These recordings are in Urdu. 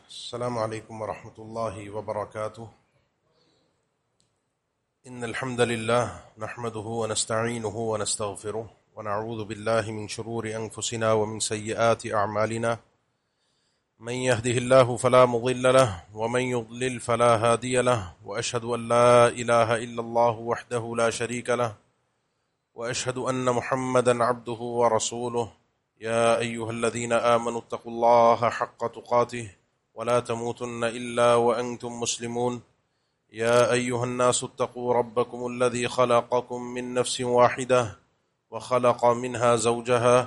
السلام عليكم ورحمة الله وبركاته. إن الحمد لله نحمده ونستعينه ونستغفره ونعوذ بالله من شرور أنفسنا ومن سيئات أعمالنا. من يهده الله فلا مضل له ومن يضلل فلا هادي له، وأشهد أن لا إله إلا الله وحده لا شريك له، وأشهد أن محمدا عبده ورسوله. يا أيها الذين آمنوا اتقوا الله حق تقاته ولا تموتن إلا وأنتم مسلمون. يا أيها الناس اتقوا ربكم الذي خلقكم من نفس واحدة وخلق منها زوجها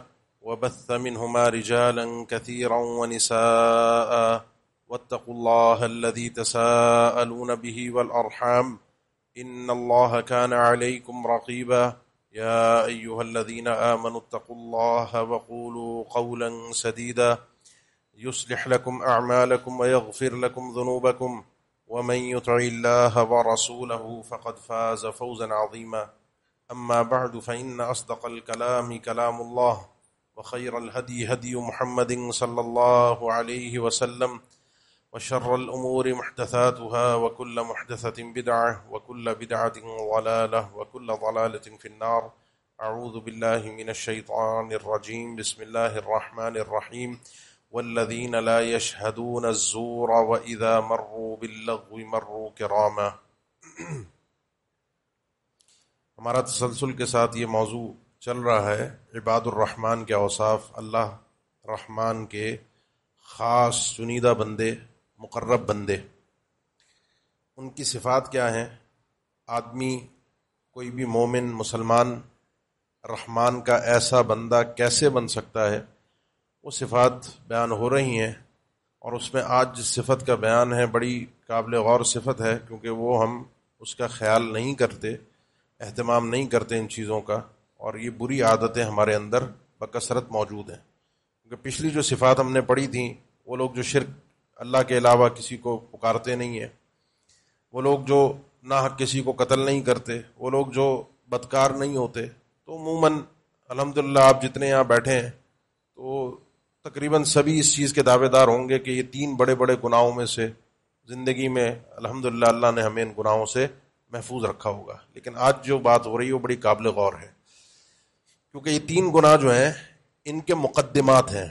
وبث منهما رجالا كثيرا ونساء، واتقوا الله الذي تساءلون به والأرحام إن الله كان عليكم رقيبا. يا أيها الذين آمنوا اتقوا الله وقولوا قولا سديدا يصلح لكم أعمالكم ويغفر لكم ذنوبكم، ومن يطع الله ورسوله فقد فاز فوزا عظيما. أما بعد، فإن أصدق الكلام كلام الله، وخير الهدي هدي محمد صلى الله عليه وسلم، وشر الأمور محدثاتها، وكل محدثة بدعة، وكل بدعة ضلالة، وكل ضلالة في النار. أعوذ بالله من الشيطان الرجيم. بسم الله الرحمن الرحيم. والذين لا يشهدون الزور وإذا مروا باللغو مروا كراما. ہمارا تسلسل کے ساتھ یہ موضوع چل رہا ہے عباد الرحمن کے اوصاف، اللہ رحمان کے خاص چنیدہ بندے، مقرب بندے، ان کی صفات کیا ہیں۔ آدمی، کوئی بھی مومن مسلمان رحمان کا ایسا بندہ کیسے بن سکتا ہے، وہ صفات بیان ہو رہی ہیں، اور اس میں آج جس صفت کا بیان ہے بڑی قابل غور صفت ہے، کیونکہ وہ ہم اس کا خیال نہیں کرتے، اہتمام نہیں کرتے ان چیزوں کا، اور یہ بری عادتیں ہمارے اندر بکثرت موجود ہیں۔ کیونکہ پچھلی جو صفات ہم نے پڑھی تھیں، وہ لوگ جو شرک، اللہ کے علاوہ کسی کو پکارتے نہیں ہیں، وہ لوگ جو ناحق کسی کو قتل نہیں کرتے، وہ لوگ جو بدکار نہیں ہوتے، تو عموماً الحمدللہ آپ جتنے یہاں بیٹھے ہیں تو تقریباً سبھی اس چیز کے دعوے دار ہوں گے کہ یہ تین بڑے بڑے گناہوں میں سے زندگی میں الحمدللہ اللہ نے ہمیں ان گناہوں سے محفوظ رکھا ہوگا۔ لیکن آج جو بات ہو رہی ہے وہ بڑی قابل غور ہے، کیونکہ یہ تین گناہ جو ہیں ان کے مقدمات ہیں،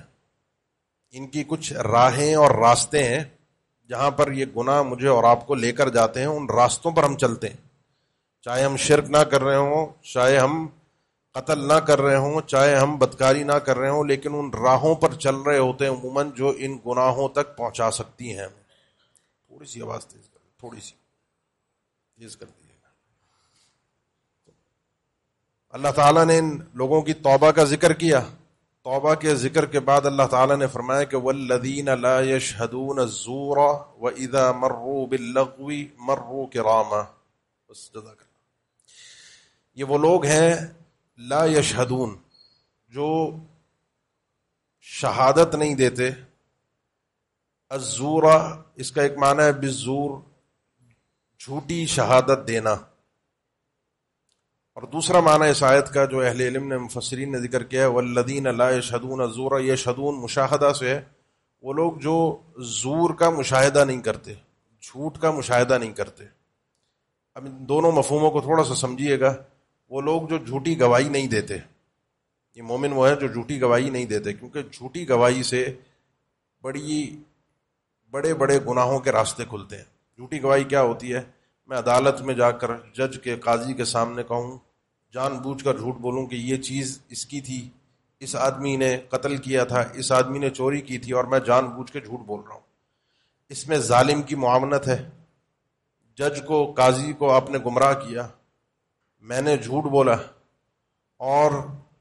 ان کی کچھ راہیں اور راستے ہیں جہاں پر یہ گناہ مجھے اور آپ کو لے کر جاتے ہیں، ان راستوں پر ہم چلتے ہیں، چاہے ہم شرک نہ کر رہے ہوں، چاہے ہم قتل نہ کر رہے ہوں، چاہے ہم بدکاری نہ کر رہے ہوں، لیکن ان راہوں پر چل رہے ہوتے ہیں عموماً جو ان گناہوں تک پہنچا سکتی ہیں ہمیں۔ تھوڑی سی آواز تیز کر، تھوڑی سی تیز کر دیجیے گا۔ اللہ تعالیٰ نے ان لوگوں کی توبہ کا ذکر کیا، توبہ کے ذکر کے بعد اللہ تعالیٰ نے فرمایا کہ والذین لا یشہدون الزور واذا مروا باللغو مروا کراما۔ بس جزاک اللہ۔ یہ وہ لوگ ہیں لا یشہدون، جو شہادت نہیں دیتے، الزور اس کا ایک معنی ہے بالزور، جھوٹی شہادت دینا، اور دوسرا معنی اس آیت کا جو اہل علم نے، مفسرین نے ذکر کیا ہے والذین لا یشہدون الزور، یشہدون مشاہدہ سے ہے، وہ لوگ جو زور کا مشاہدہ نہیں کرتے، جھوٹ کا مشاہدہ نہیں کرتے۔ اب ان دونوں مفہوموں کو تھوڑا سا سمجھیے گا۔ وہ لوگ جو جھوٹی گواہی نہیں دیتے، یہ مومن وہ ہے جو جھوٹی گواہی نہیں دیتے، کیونکہ جھوٹی گواہی سے بڑے بڑے گناہوں کے راستے کھلتے ہیں۔ جھوٹی گواہی کیا ہوتی ہے؟ میں عدالت میں جا کر جج کے، قاضی کے سامنے کہوں، جان بوجھ کر جھوٹ بولوں کہ یہ چیز اس کی تھی، اس آدمی نے قتل کیا تھا، اس آدمی نے چوری کی تھی، اور میں جان بوجھ کے جھوٹ بول رہا ہوں۔ اس میں ظالم کی معاونت ہے، جج کو، قاضی کو آپ نے گمراہ کیا، میں نے جھوٹ بولا، اور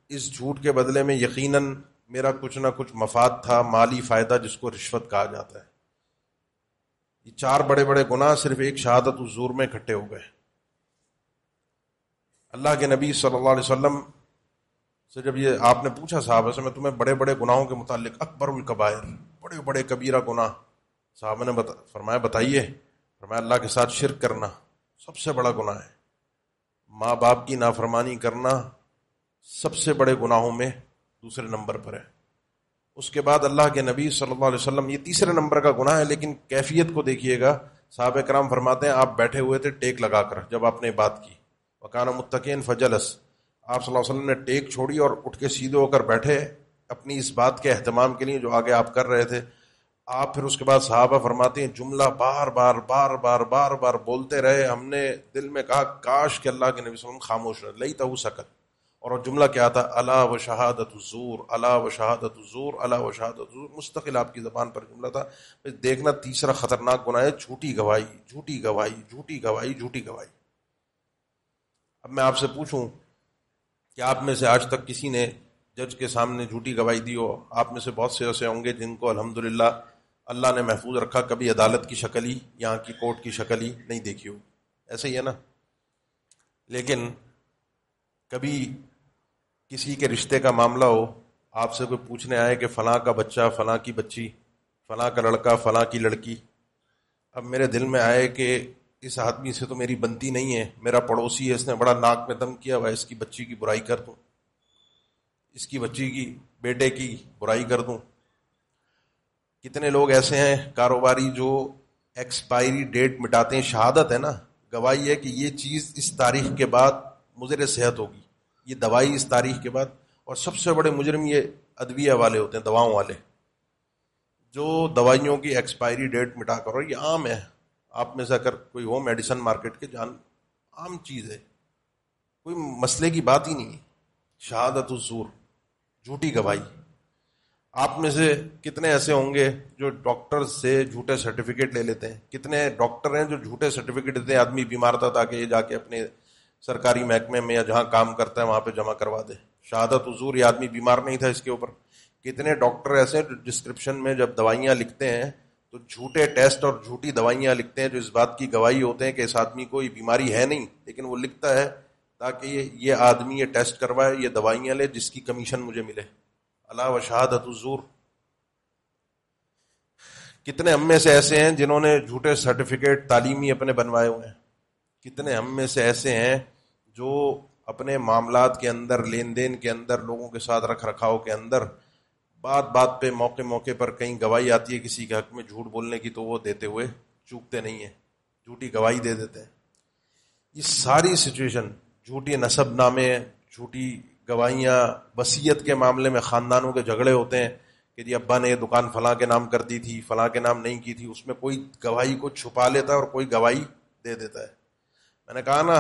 اس جھوٹ کے بدلے میں یقیناً میرا کچھ نہ کچھ مفاد تھا، مالی فائدہ، جس کو رشوت کہا جاتا ہے۔ یہ چار بڑے بڑے گناہ صرف ایک شہادت الزور میں اکٹھے ہو گئے۔ اللہ کے نبی صلی اللہ علیہ وسلم سے جب یہ آپ نے پوچھا صحابہ سے، میں تمہیں بڑے بڑے گناہوں کے متعلق، اکبر الکبائر، بڑے بڑے کبیرہ گناہ، صحابہ نے فرمایا بتائیے؟ فرمایا اللہ کے ساتھ شرک کرنا سب سے بڑا گناہ ہے، ماں باپ کی نافرمانی کرنا سب سے بڑے گناہوں میں دوسرے نمبر پر ہے، اس کے بعد اللہ کے نبی صلی اللہ علیہ وسلم، یہ تیسرے نمبر کا گناہ ہے، لیکن کیفیت کو دیکھیے گا. صحابہ کرام فرماتے ہیں آپ بیٹھے ہوئے تھے ٹیک لگا کر جب آپ نے بات کی، وکان متقین فجلس، آپ صلی اللہ علیہ وسلم نے ٹیک چھوڑی اور اٹھ کے سیدھے ہو کر بیٹھے اپنی اس بات کے اہتمام کے لیے جو آگے آپ کر رہے تھے. آپ پھر اس کے بعد صحابہ فرماتے ہیں جملہ بار بار بار بار بار بار بولتے رہے، ہم نے دل میں کہا کاش کہ اللہ کے نبی صلی اللہ علیہ وسلم خاموش رہے، لیتہ سکت. اور وہ جملہ کیا تھا؟ الا و شہادت الزور، الا و شہادت الزور، الا و شہادت الزور. مستقل آپ کی زبان پر جملہ تھا. دیکھنا تیسرا خطرناک گناہ ہے جھوٹی گواہی، جھوٹی گواہی، جھوٹی گواہی، جھوٹی گواہی. اب میں آپ سے پوچھوں کہ آپ میں سے آج تک کسی نے جج کے سامنے جھوٹی گواہی دی ہو؟ آپ میں سے بہت سے ایسے ہوں گے جن کو الحمدللہ اللہ نے محفوظ رکھا، کبھی عدالت کی شکل ہی، یہاں کی کورٹ کی شکل ہی نہیں دیکھی ہو. ایسے ہی ہے نا؟ لیکن کبھی کسی کے رشتے کا معاملہ ہو، آپ سے کوئی پوچھنے آئے کہ فلاں کا بچہ، فلاں کی بچی، فلاں کا لڑکا، فلاں کی لڑکی. اب میرے دل میں آئے کہ اس آدمی سے تو میری بنتی نہیں ہے، میرا پڑوسی ہے، اس نے بڑا ناک میں دم کیا ہوا ہے، اس کی بچی کی برائی کر دوں، اس کی بچی کی، بیٹے کی برائی کر دوں. کتنے لوگ ایسے ہیں کاروباری جو ایکسپائری ڈیٹ مٹاتے ہیں. شہادت ہے نا، گواہی ہے کہ یہ چیز اس تاریخ کے بعد مضر صحت ہوگی، یہ دوائی اس تاریخ کے بعد. اور سب سے بڑے مجرم یہ ادویہ والے ہوتے ہیں، دواؤں والے، جو دوائیوں کی ایکسپائری ڈیٹ مٹا کر. اور یہ عام ہے، آپ میں سے اگر کوئی ہو میڈیسن مارکیٹ کے، جان عام چیز ہے، کوئی مسئلے کی بات ہی نہیں ہے. شہادت الزور، جھوٹی گواہی. آپ میں سے کتنے ایسے ہوں گے جو ڈاکٹر سے جھوٹے سرٹیفکیٹ لے لیتے ہیں؟ کتنے ڈاکٹر ہیں جو جھوٹے سرٹیفکیٹ دیتے ہیں؟ آدمی بیمار تھا تاکہ یہ جا کے اپنے سرکاری محکمے میں یا جہاں کام کرتا ہے وہاں پہ جمع کروا دے. شہادت حضور یہ آدمی بیمار نہیں تھا اس کے اوپر. کتنے ڈاکٹر ایسے ہیں جو ڈسکرپشن میں جب دوائیاں لکھتے ہیں تو جھوٹے ٹیسٹ اور جھوٹی دوائیاں لکھتے ہیں جو اس بات کی گواہی ہوتے ہیں کہ اس آدمی کو یہ بیماری ہے نہیں، لیکن وہ لکھتا ہے تاکہ یہ آدمی یہ ٹیسٹ کروائے، یہ دوائیاں لے جس کی کمیشن مجھے ملے. الا و شہادت الزور. کتنے ہم میں سے ایسے ہیں جنہوں نے جھوٹے سرٹیفکیٹ تعلیمی اپنے بنوائے ہوئے ہیں؟ کتنے ہم میں سے ایسے ہیں جو اپنے معاملات کے اندر، لین دین کے اندر، لوگوں کے ساتھ رکھ رکھاؤ کے اندر، بات بات پہ، موقع موقع پر کہیں گواہی آتی ہے کسی کے حق میں جھوٹ بولنے کی تو وہ دیتے ہوئے چوکتے نہیں ہیں، جھوٹی گواہی دے دیتے ہیں. یہ ساری سچویشن، جھوٹی نسب نامے، جھوٹی گواہیاں. وصیت کے معاملے میں خاندانوں کے جھگڑے ہوتے ہیں کہ جی ابا نے یہ دکان فلاں کے نام کر دی تھی، فلاں کے نام نہیں کی تھی. اس میں کوئی گواہی کو چھپا لیتا ہے اور کوئی گواہی دے دیتا ہے. میں نے کہا نا،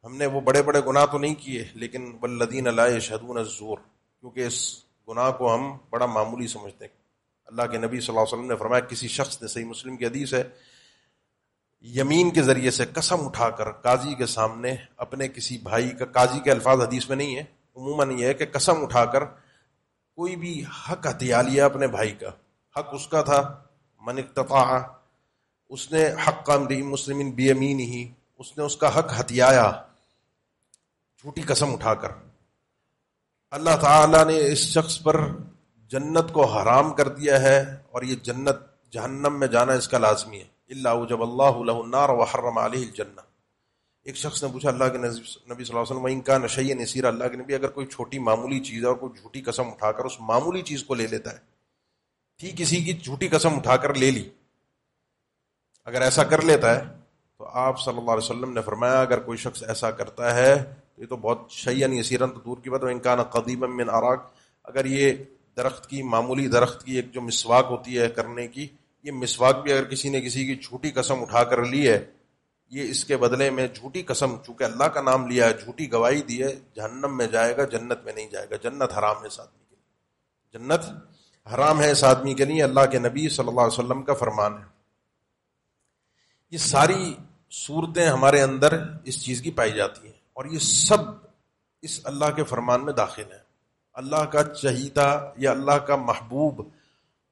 ہم نے وہ بڑے بڑے گناہ تو نہیں کیے، لیکن والذین لا یشہدون الزور، کیونکہ اس گناہ کو ہم بڑا معمولی سمجھتے ہیں. اللہ کے نبی صلی اللہ علیہ وسلم نے فرمایا، کسی شخص نے، صحیح مسلم کی حدیث ہے، یمین کے ذریعے سے قسم اٹھا کر قاضی کے سامنے اپنے کسی بھائی کا، قاضی کے الفاظ حدیث میں نہیں ہے، عموماً یہ ہے کہ قسم اٹھا کر کوئی بھی حق ہتھیا لیا اپنے بھائی کا، حق اس کا تھا، من اقتطاع، اس نے حق امرئ مسلم بیمینہ، اس نے اس کا حق ہتھیایا جھوٹی قسم اٹھا کر. اللہ تعالیٰ نے اس شخص پر جنت کو حرام کر دیا ہے، اور یہ جنت، جہنم میں جانا اس کا لازمی ہے. الا اوجب اللہ لہ النار وحرم علیہ الجنہ. ایک شخص نے پوچھا اللہ کے نبی صلی اللہ علیہ وسلم، وَإِن كَانَ شَيْئًا يَسِيرًا، اللہ کے نبی اگر کوئی چھوٹی معمولی چیز ہے اور کوئی جھوٹی قسم اٹھا کر اس معمولی چیز کو لے لیتا ہے، ٹھیک کسی کی جھوٹی قسم اٹھا کر لے لی، اگر ایسا کر لیتا ہے تو آپ صلی اللہ علیہ وسلم نے فرمایا اگر کوئی شخص ایسا کرتا ہے تو یہ تو بہت شیئن یسیرن تو دور کی بات. وَإِن كَانَ قَضِيبًا مِّنْ عَرَاقٍ، اگر یہ درخت کی، معمولی درخت کی ایک جو مسواک ہوتی ہے کرنے کی، یہ مسواک بھی اگر کسی نے کسی کی جھوٹی قسم اٹھا کر لی ہے، یہ اس کے بدلے میں جھوٹی قسم، چونکہ اللہ کا نام لیا ہے، جھوٹی گواہی دی ہے، جہنم میں جائے گا، جنت میں نہیں جائے گا. جنت حرام ہے اس آدمی کے لیے، جنت حرام ہے اس آدمی کے لیے، اللہ کے نبی صلی اللہ علیہ وسلم کا فرمان ہے. یہ ساری صورتیں ہمارے اندر اس چیز کی پائی جاتی ہیں، اور یہ سب اس اللہ کے فرمان میں داخل ہیں. اللہ کا چہیتا یا اللہ کا محبوب،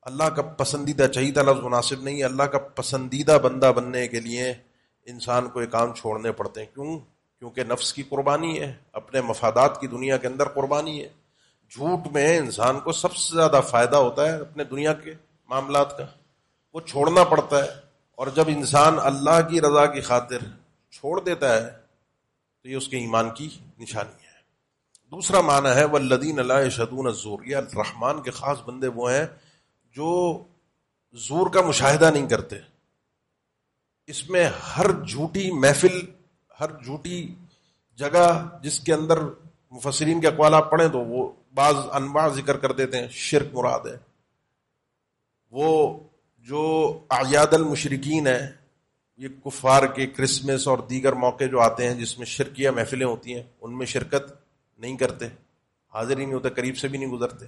اللہ کا پسندیدہ، چہیتا لفظ مناسب نہیں، اللہ کا پسندیدہ بندہ بننے کے لیے انسان کو یہ کام چھوڑنے پڑتے ہیں. کیونکہ نفس کی قربانی ہے، اپنے مفادات کی دنیا کے اندر قربانی ہے. جھوٹ میں انسان کو سب سے زیادہ فائدہ ہوتا ہے اپنے دنیا کے معاملات کا، وہ چھوڑنا پڑتا ہے. اور جب انسان اللہ کی رضا کی خاطر چھوڑ دیتا ہے تو یہ اس کے ایمان کی نشانی ہے. دوسرا معنی ہے والذین لا یشہدون الزور، یہ الرحمن کے خاص بندے وہ ہیں جو زور کا مشاہدہ نہیں کرتے. اس میں ہر جھوٹی محفل، ہر جھوٹی جگہ جس کے اندر مفسرین کے اقوال آپ پڑھیں تو وہ بعض انواع ذکر کر دیتے ہیں، شرک مراد ہے. وہ جو اعیاد المشرکین ہیں، یہ کفار کے کرسمس اور دیگر موقع جو آتے ہیں جس میں شرکیہ محفلیں ہوتی ہیں، ان میں شرکت نہیں کرتے، حاضر ہی نہیں ہوتے، قریب سے بھی نہیں گزرتے.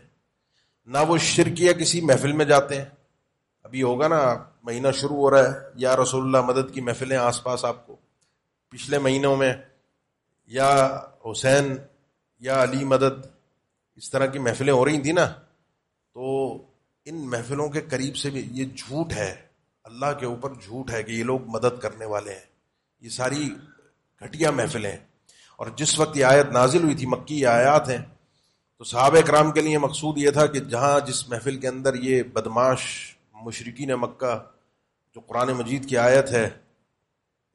نہ وہ شرکیہ کسی محفل میں جاتے ہیں. ابھی ہوگا نا، مہینہ شروع ہو رہا ہے، یا رسول اللہ مدد کی محفلیں آس پاس آپ کو پچھلے مہینوں میں، یا حسین یا علی مدد، اس طرح کی محفلیں ہو رہی تھیں نا. تو ان محفلوں کے قریب سے بھی یہ جھوٹ ہے، اللہ کے اوپر جھوٹ ہے کہ یہ لوگ مدد کرنے والے ہیں. یہ ساری گھٹیا محفلیں ہیں. اور جس وقت یہ آیت نازل ہوئی تھی، مکی آیات ہیں، تو صحابہ کرام کے لیے مقصود یہ تھا کہ جہاں جس محفل کے اندر یہ بدماش مشرکین مکہ، جو قرآن مجید کی آیت ہے،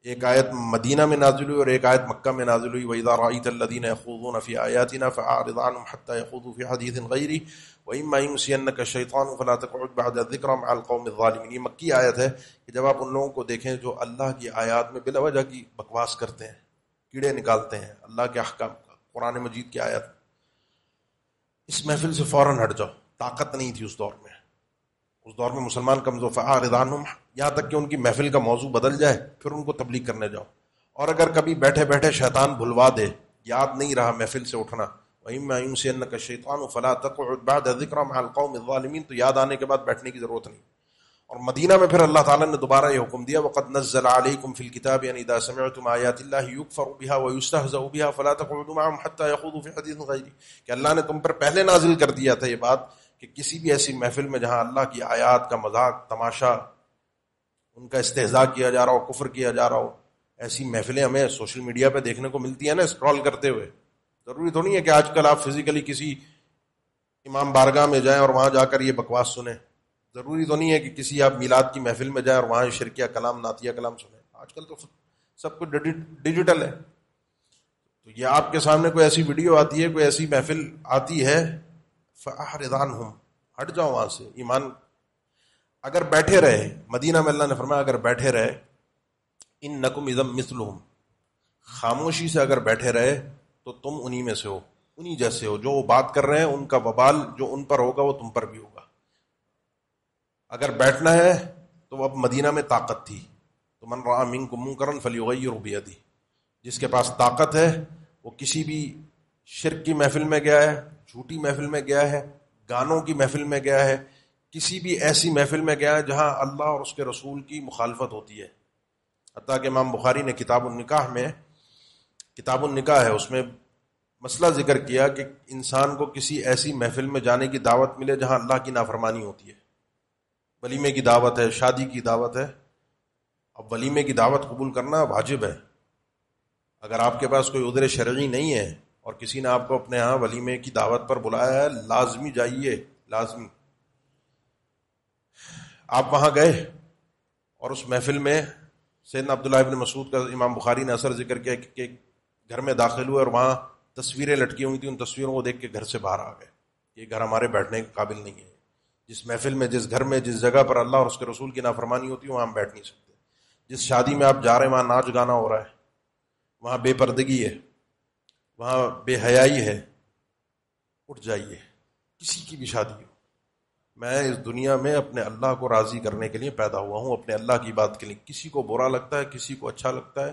ایک آیت مدینہ میں نازل ہوئی اور ایک آیت مکہ میں نازل ہوئی، وَإِذَا رَأَيْتَ الَّذِينَ يَخُوضُونَ فِي آيَاتِنَا فَأَعْرِضْ عَنْهُمْ حَتَّى يَخُوضُوا فِي حَدِيثٍ غَيْرِهِ وَإِمَّا يُنْسِيَنَّكَ الشَّيْطَانُ فَلَا تَقْعُدْ بَعْدَ الذِّكْرَىٰ مَعَ الْقَوْمِ الظَّالِمِينَ. یہ مکی آیت ہے کہ جب آپ ان لوگوں کو دیکھیں جو اللہ کی آیات میں بلا وجہ کی بکواس کرتے ہیں، کیڑے نکالتے ہیں اللہ کے احکام کا، قرآن مجید کی آیت، اس محفل سے فوراً ہٹ جاؤ. طاقت نہیں تھی اس دور میں، اس دور میں مسلمان کمزور. فَأَعْرِضْ عَنْهُمْ، یہاں تک کہ ان کی محفل کا موضوع بدل جائے پھر ان کو تبلیغ کرنے جاؤ. اور اگر کبھی بیٹھے بیٹھے شیطان بھلوا دے، یاد نہیں رہا محفل سے اٹھنا، وَإِمَّا يُنْسِيَنَّكَ الشَّيْطَانُ فَلَا تَقْعُدْ بَعْدَ الذِّكْرَىٰ مَعَ الْقَوْمِ الظَّالِمِينَ، تو یاد آنے کے بعد بیٹھنے کی ضرورت نہیں. اور مدینہ میں پھر اللہ تعالیٰ نے دوبارہ یہ حکم دیا، وَقَدْ نَزَّلَ عَلَيْكُمْ فِي الْكِتَابِ أَنْ إِذَا سَمِعْتُمْ آيَاتِ اللَّهِ يُكْفَرُ بِهَا وَيُسْتَهْزَأُ بِهَا فَلَا تَقْعُدُوا مَعَهُمْ حَتَّى يَخُوضُوا فِي حَدِيثٍ غَيْرِهِ، کہ اللہ نے تم پر پہلے نازل کر دیا تھا یہ بات کہ کسی بھی ایسی محفل میں جہاں اللہ کی آیات کا مذاق تماشا، ان کا استہزاء کیا جا رہا ہو، کفر کیا جا رہا ہو، ایسی محفلیں ہمیں سوشل میڈیا پہ دیکھنے کو ملتی ہیں نا، اسکرول کرتے ہوئے. ضروری تو نہیں ہے کہ آج کل آپ فزیکلی کسی امام بارگاہ میں جائیں اور وہاں جا کر یہ بکواس سنیں. ضروری تو نہیں ہے کہ کسی آپ میلاد کی محفل میں جائیں اور وہاں شرکیہ کلام، نعتیہ کلام سنیں. آج کل تو سب کچھ ڈیجیٹل ہے. تو یہ آپ کے سامنے کوئی ایسی ویڈیو آتی ہے، کوئی ایسی محفل آتی ہے، فَأَعْرِضْ عَنْهُمْ، ہٹ جاؤ وہاں سے. ایمان اگر بیٹھے رہے، مدینہ میں اللہ نے فرمایا اگر بیٹھے رہے، اِنَّكُمْ اِذًا مِثْلُهُمْ، خاموشی سے اگر بیٹھے رہے تو تم انہی میں سے ہو، انہی جیسے ہو. جو وہ بات کر رہے ہیں ان کا وبال جو ان پر ہوگا وہ تم پر بھی ہوگا. اگر بیٹھنا ہے تو اب مدینہ میں طاقت تھی، تو من رأى منکم منکرا فلیغیرہ بیدہ، جس کے پاس طاقت ہے وہ کسی بھی شرک کی محفل میں گیا ہے، جھوٹی محفل میں گیا ہے، گانوں کی محفل میں گیا ہے، کسی بھی ایسی محفل میں گیا ہے جہاں اللہ اور اس کے رسول کی مخالفت ہوتی ہے. حتیٰ کہ امام بخاری نے کتاب النکاح میں، کتاب النکاح ہے، اس میں مسئلہ ذکر کیا کہ انسان کو کسی ایسی محفل میں جانے کی دعوت ملے جہاں اللہ کی نافرمانی ہوتی ہے. ولیمے کی دعوت ہے، شادی کی دعوت ہے. اب ولیمے کی دعوت قبول کرنا واجب ہے. اگر آپ کے پاس کوئی عذر شرعی نہیں ہے اور کسی نے آپ کو اپنے ہاں ولیمے کی دعوت پر بلایا ہے، لازمی جائیے، لازمی. آپ وہاں گئے اور اس محفل میں سیدنا عبداللہ ابن مسعود کا امام بخاری نے اثر ذکر کیا کہ گھر میں داخل ہوئے اور وہاں تصویریں لٹکی ہوئی تھیں، ان تصویروں کو دیکھ کے گھر سے باہر آ گئے. یہ گھر ہمارے بیٹھنے کے قابل نہیں ہے. جس محفل میں، جس گھر میں، جس جگہ پر اللہ اور اس کے رسول کی نافرمانی ہوتی ہے وہاں ہم بیٹھ نہیں سکتے. جس شادی میں آپ جا رہے ہیں وہاں ناچ گانا ہو رہا ہے، وہاں بے پردگی ہے، وہاں بے حیائی ہے، اٹھ جائیے. کسی کی بھی شادی ہو، میں اس دنیا میں اپنے اللہ کو راضی کرنے کے لیے پیدا ہوا ہوں، اپنے اللہ کی بات کے لیے. کسی کو برا لگتا ہے، کسی کو اچھا لگتا ہے،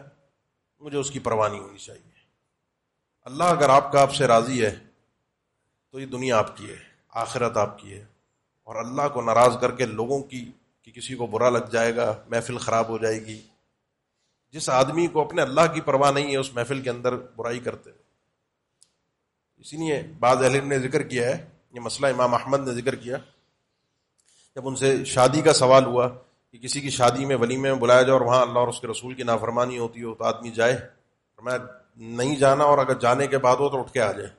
مجھے اس کی پرواہ نہیں ہونی چاہیے. اللہ اگر آپ کا آپ سے راضی ہے تو یہ دنیا آپ کی ہے، آخرت آپ کی ہے. اور اللہ کو ناراض کر کے لوگوں کی کہ کسی کو برا لگ جائے گا، محفل خراب ہو جائے گی. جس آدمی کو اپنے اللہ کی پرواہ نہیں ہے اس محفل کے اندر برائی کرتے. اسی لیے بعض اہل علم نے ذکر کیا ہے، یہ مسئلہ امام احمد نے ذکر کیا، جب ان سے شادی کا سوال ہوا کہ کسی کی شادی میں ولیمے میں بلایا جائے اور وہاں اللہ اور اس کے رسول کی نافرمانی ہوتی ہو تو آدمی جائے؟ میں نہیں جانا، اور اگر جانے کے بعد ہو تو اٹھ کے آ جائے.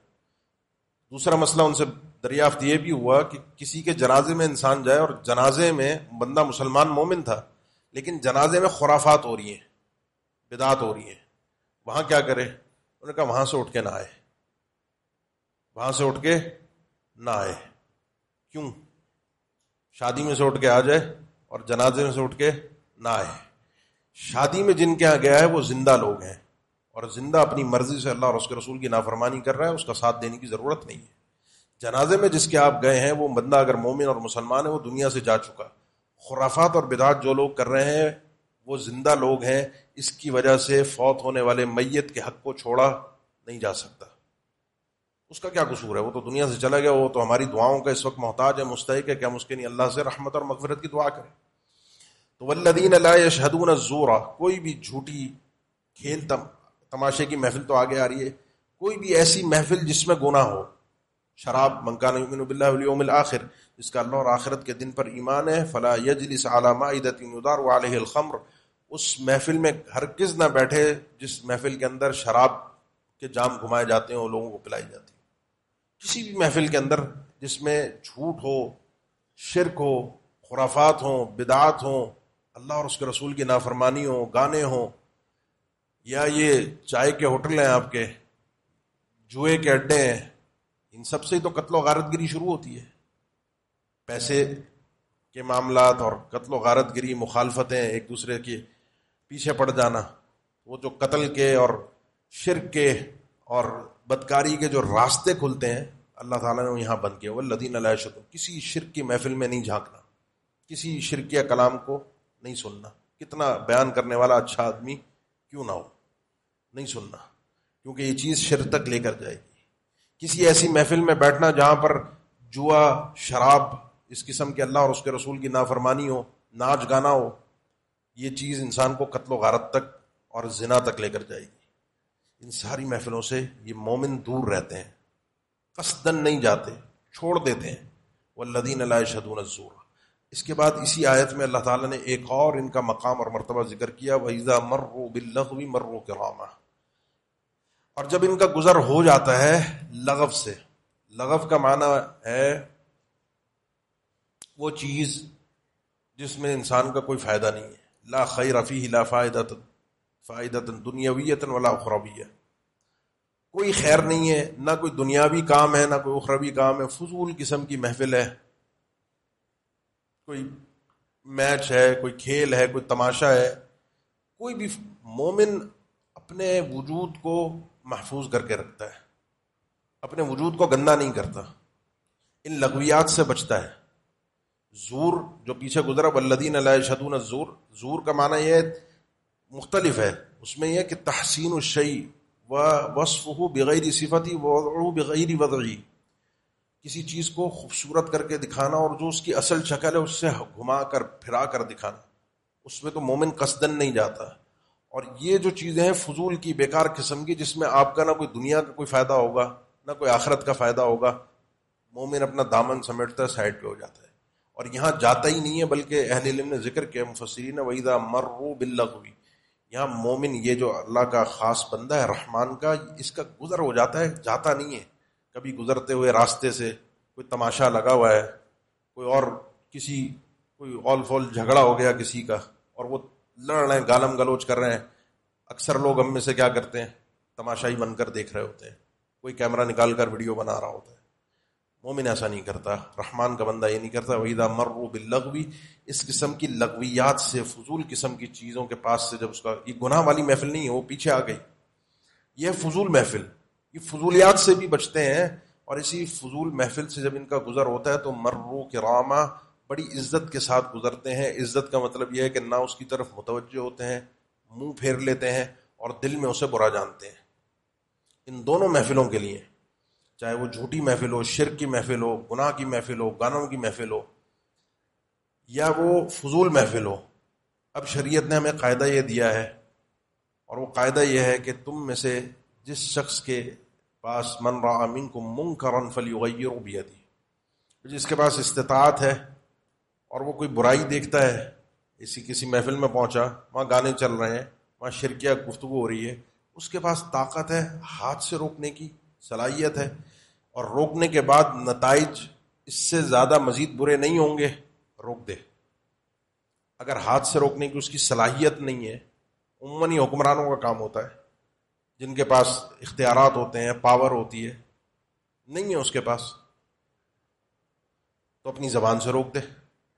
دوسرا مسئلہ ان سے دریافت یہ بھی ہوا کہ کسی کے جنازے میں انسان جائے اور جنازے میں بندہ مسلمان مومن تھا لیکن جنازے میں خرافات ہو رہی ہیں، بدعات ہو رہی ہیں، وہاں کیا کرے؟ انہوں نے کہا وہاں سے اٹھ کے نہ آئے. وہاں سے اٹھ کے نہ آئے. کیوں؟ شادی میں سے اٹھ کے آ جائے اور جنازے میں سے اٹھ کے نہ آئے. شادی میں جن کے یہاں گیا ہے وہ زندہ لوگ ہیں، اور زندہ اپنی مرضی سے اللہ اور اس کے رسول کی نافرمانی کر رہا ہے، اس کا ساتھ دینے کی ضرورت نہیں ہے. جنازے میں جس کے آپ گئے ہیں وہ بندہ اگر مومن اور مسلمان ہے وہ دنیا سے جا چکا. خرافات اور بدعات جو لوگ کر رہے ہیں وہ زندہ لوگ ہیں، اس کی وجہ سے فوت ہونے والے میت کے حق کو چھوڑا نہیں جا سکتا. اس کا کیا قصور ہے؟ وہ تو دنیا سے چلا گیا، وہ تو ہماری دعاؤں کا اس وقت محتاج ہے، مستحق ہے کہ ہم اس کے لیے اللہ سے رحمت اور مغفرت کی دعا کریں. تو والذین لا یشہدون الزور، کوئی بھی جھوٹی کھیل تماشے کی محفل تو آگے آ رہی ہے، کوئی بھی ایسی محفل جس میں گناہ ہو. شراب، من کان یؤمن باللہ والیوم الآخر، جس کا اللہ اور آخرت کے دن پر ایمان ہے، فلا یجلس علی مائدۃ یدار علیہ الخمر، اس محفل میں ہرگز نہ بیٹھے جس محفل کے اندر شراب کے جام گھمائے جاتے ہیں اور لوگوں کو پلائی جاتی ہے. کسی بھی محفل کے اندر جس میں جھوٹ ہو، شرک ہو، خرافات ہوں، بدعات ہوں، اللہ اور اس کے رسول کی نافرمانی ہو، گانے ہوں، یا یہ چائے کے ہوٹل ہیں آپ کے، جوئے کے اڈے ہیں، ان سب سے ہی تو قتل و غارت گری شروع ہوتی ہے. پیسے کے معاملات اور قتل و غارت گری، مخالفتیں، ایک دوسرے کے پیچھے پڑ جانا، وہ جو قتل کے اور شرک کے اور بدکاری کے جو راستے کھلتے ہیں اللہ تعالیٰ نے وہ یہاں بند کیا. والذین لا یشہدون، کسی شرک کی محفل میں نہیں جھانکنا، کسی شرکیہ کلام کو نہیں سننا. کتنا بیان کرنے والا اچھا آدمی کیوں نہ ہو، نہیں سننا، کیونکہ یہ چیز شرک تک لے کر جائے گی. کسی ایسی محفل میں بیٹھنا جہاں پر جوا، شراب، اس قسم کے اللہ اور اس کے رسول کی نافرمانی ہو، ناچ گانا ہو، یہ چیز انسان کو قتل و غارت تک اور زنا تک لے کر جائے گی. ان ساری محفلوں سے یہ مومن دور رہتے ہیں، قصدن نہیں جاتے، چھوڑ دیتے ہیں. والذین لا یشہدون الزور. اس کے بعد اسی آیت میں اللہ تعالیٰ نے ایک اور ان کا مقام اور مرتبہ ذکر کیا، وَإِذَا مَرُّوا بِاللَّغْوِ مَرُّوا كِرَامًا. اور جب ان کا گزر ہو جاتا ہے لغو سے، لغو کا معنی ہے وہ چیز جس میں انسان کا کوئی فائدہ نہیں ہے. لا خیر فیہ لا فائدۃ دنیاویۃ ولا اخرویہ، کوئی خیر نہیں ہے، نہ کوئی دنیاوی کام ہے نہ کوئی اخروی کام ہے. فضول قسم کی محفل ہے، کوئی میچ ہے، کوئی کھیل ہے، کوئی تماشا ہے. کوئی بھی مومن اپنے وجود کو محفوظ کر کے رکھتا ہے، اپنے وجود کو گندا نہیں کرتا، ان لغویات سے بچتا ہے. زور جو پیچھے گزرا، والذین لا یشہدون الزور، زور کا معنی یہ مختلف ہے. اس میں یہ کہ تحسین الشیء ووصفہ بغیر صفتی ووضعہ بغیر وضعی، کسی چیز کو خوبصورت کر کے دکھانا اور جو اس کی اصل شکل ہے اس سے گھما کر پھرا کر دکھانا، اس میں تو مومن قصدن نہیں جاتا. اور یہ جو چیزیں ہیں فضول کی، بیکار قسم کی، جس میں آپ کا نہ کوئی دنیا کا کوئی فائدہ ہوگا نہ کوئی آخرت کا فائدہ ہوگا، مومن اپنا دامن سمیٹتا ہے، سائڈ پہ ہو جاتا ہے. اور یہاں جاتا ہی نہیں ہے، بلکہ اہل علم نے ذکر کیا، مفسرین، وَإِذَا مَرُّوا بِاللَّغْوِ، یہاں مومن یہ جو اللہ کا خاص بندہ ہے رحمان کا، اس کا گزر ہو جاتا ہے، جاتا نہیں ہے. کبھی گزرتے ہوئے راستے سے کوئی تماشا لگا ہوا ہے، کوئی اور کوئی اول فول جھگڑا ہو گیا کسی کا اور وہ لڑ رہے ہیں، گالم گلوچ کر رہے ہیں. اکثر لوگ ہم میں سے کیا کرتے ہیں، تماشائی بن کر دیکھ رہے ہوتے ہیں، کوئی کیمرہ نکال کر ویڈیو بنا رہا ہوتا ہے. مومن ایسا نہیں کرتا، رحمان کا بندہ یہ نہیں کرتا. وَإِذَا مَرُّوا بِاللَّغْوِ، اس قسم کی لغویات سے، فضول قسم کی چیزوں کے پاس سے جب اس کا، یہ گناہ والی محفل نہیں ہے، وہ پیچھے آ گئی، یہ فضول محفل، یہ فضولیات سے بھی بچتے ہیں. اور اسی فضول محفل سے جب ان کا گزر ہوتا ہے تو مروا کراما، بڑی عزت کے ساتھ گزرتے ہیں. عزت کا مطلب یہ ہے کہ نہ اس کی طرف متوجہ ہوتے ہیں، منہ پھیر لیتے ہیں اور دل میں اسے برا جانتے ہیں. ان دونوں محفلوں کے لیے، چاہے وہ جھوٹی محفل ہو، شرک کی محفل ہو، گناہ کی محفل ہو، گانوں کی محفل ہو، یا وہ فضول محفل ہو، اب شریعت نے ہمیں قاعدہ یہ دیا ہے، اور وہ قاعدہ یہ ہے کہ تم میں سے جس شخص کے پاس من رأى منکم منکرا فلیغیرہ بیدہ، جس کے پاس استطاعت ہے اور وہ کوئی برائی دیکھتا ہے، کسی محفل میں پہنچا، وہاں گانے چل رہے ہیں، وہاں شرکیہ گفتگو ہو رہی ہے، اس کے پاس طاقت ہے، ہاتھ سے روکنے کی صلاحیت ہے، اور روکنے کے بعد نتائج اس سے زیادہ مزید برے نہیں ہوں گے، روک دے. اگر ہاتھ سے روکنے کی اس کی صلاحیت نہیں ہے، عموماً یہ حکمرانوں کا کام ہوتا ہے جن کے پاس اختیارات ہوتے ہیں، پاور ہوتی ہے، نہیں ہے اس کے پاس، تو اپنی زبان سے روک دے،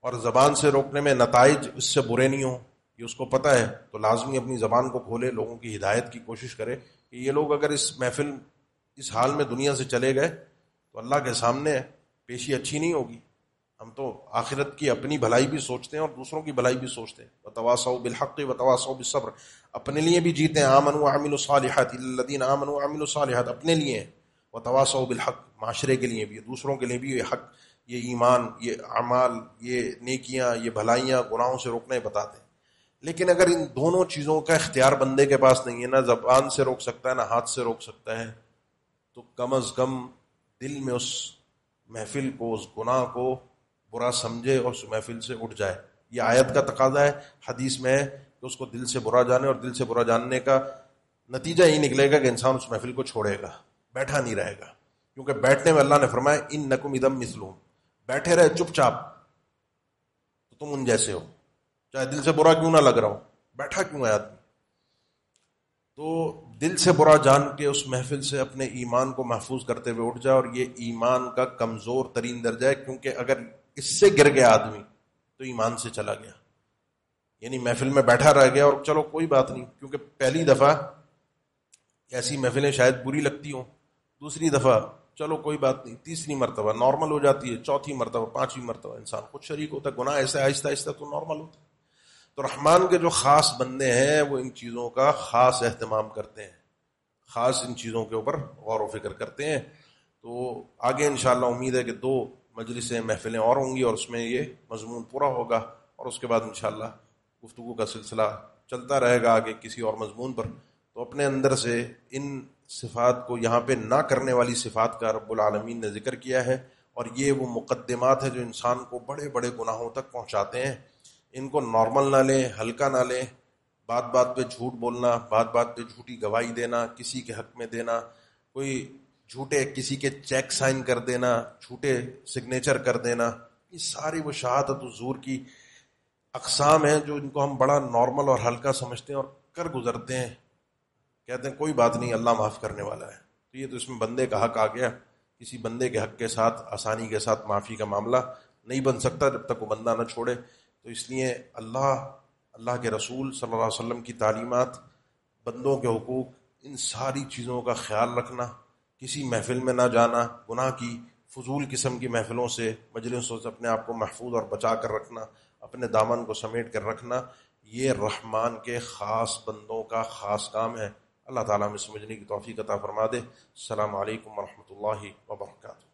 اور زبان سے روکنے میں نتائج اس سے برے نہیں ہوں یہ اس کو پتہ ہے، تو لازمی اپنی زبان کو کھولے، لوگوں کی ہدایت کی کوشش کرے کہ یہ لوگ اگر اس محفل اس حال میں دنیا سے چلے گئے تو اللہ کے سامنے پیشی اچھی نہیں ہوگی۔ ہم تو آخرت کی اپنی بھلائی بھی سوچتے ہیں اور دوسروں کی بھلائی بھی سوچتے ہیں۔ وتواصوا بالحق وتواصوا بالصبر، اپنے لیے بھی جیتے ہیں، آمنوا وعملوا الصالحات الذين آمنوا وعملوا الصالحات اپنے لیے ہیں، وتواصوا بالحق معاشرے کے لیے بھی، دوسروں کے لیے بھی یہ حق، یہ ایمان، یہ اعمال، یہ نیکیاں، یہ بھلائیاں گناہوں سے روکنا بتاتے ہیں۔ لیکن اگر ان دونوں چیزوں کا اختیار بندے کے پاس نہیں ہے، نہ زبان سے روک سکتا ہے نہ ہاتھ سے روک سکتا ہے، تو کم از کم دل میں اس محفل کو، اس گناہ کو برا سمجھے اور اس محفل سے اٹھ جائے۔ یہ آیت کا تقاضا ہے، حدیث میں ہے کہ اس کو دل سے برا جانے، اور دل سے برا جاننے کا نتیجہ ہی نکلے گا کہ انسان اس محفل کو چھوڑے گا، بیٹھا نہیں رہے گا، کیونکہ بیٹھنے میں اللہ نے فرمایا انکم اذا مثلہم، بیٹھے رہے چپ چاپ تو تم ان جیسے ہو، چاہے دل سے برا کیوں نہ لگ رہا ہو، بیٹھا کیوں ہے آدمی۔ تو دل سے برا جان کے اس محفل سے اپنے ایمان کو محفوظ کرتے ہوئے اٹھ جائے، اور یہ ایمان کا کمزور ترین درجہ ہے، کیونکہ اگر اس سے گر گیا آدمی تو ایمان سے چلا گیا، یعنی محفل میں بیٹھا رہ گیا اور چلو کوئی بات نہیں، کیونکہ پہلی دفعہ ایسی محفلیں شاید بری لگتی ہوں، دوسری دفعہ چلو کوئی بات نہیں، تیسری مرتبہ نارمل ہو جاتی ہے، چوتھی مرتبہ، پانچویں مرتبہ انسان خود شریک ہوتا ہے، گناہ ایسے آہستہ آہستہ تو نارمل ہوتا ہے۔ تو رحمان کے جو خاص بندے ہیں وہ ان چیزوں کا خاص اہتمام کرتے ہیں، خاص ان چیزوں کے اوپر غور و فکر کرتے ہیں۔ تو آگے انشاءاللہ امید ہے کہ 2 مجلسیں، محفلیں اور ہوں گی، اور اس میں یہ مضمون پورا ہوگا، اور اس کے بعد انشاءاللہ گفتگو کا سلسلہ چلتا رہے گا آگے کسی اور مضمون پر۔ تو اپنے اندر سے ان صفات کو، یہاں پہ نہ کرنے والی صفات کا رب العالمین نے ذکر کیا ہے، اور یہ وہ مقدمات ہیں جو انسان کو بڑے بڑے گناہوں تک پہنچاتے ہیں۔ ان کو نارمل نہ لیں، ہلکا نہ لیں، بات بات پہ جھوٹ بولنا، بات بات پہ جھوٹی گواہی دینا، کسی کے حق میں دینا، کوئی جھوٹے کسی کے چیک سائن کر دینا، جھوٹے سگنیچر کر دینا، یہ ساری وہ شہادت الزور کی اقسام ہیں جو ان کو ہم بڑا نارمل اور ہلکا سمجھتے ہیں اور کر گزرتے ہیں، کہتے ہیں کوئی بات نہیں، اللہ معاف کرنے والا ہے۔ تو یہ تو اس میں بندے کا حق آ گیا، کسی بندے کے حق کے ساتھ آسانی کے ساتھ معافی کا معاملہ نہیں بن سکتا جب تک وہ بندہ نہ چھوڑے۔ تو اس لیے اللہ کے رسول صلی اللہ علیہ وسلم کی تعلیمات، بندوں کے حقوق، ان ساری چیزوں کا خیال رکھنا، کسی محفل میں نہ جانا، گناہ کی فضول قسم کی محفلوں سے، مجلسوں سے اپنے آپ کو محفوظ اور بچا کر رکھنا، اپنے دامن کو سمیٹ کر رکھنا، یہ رحمان کے خاص بندوں کا خاص کام ہے۔ اللہ تعالیٰ ہمیں سمجھنے کی توفیق عطا فرما دے۔ السلام علیکم ورحمۃ اللہ وبرکاتہ۔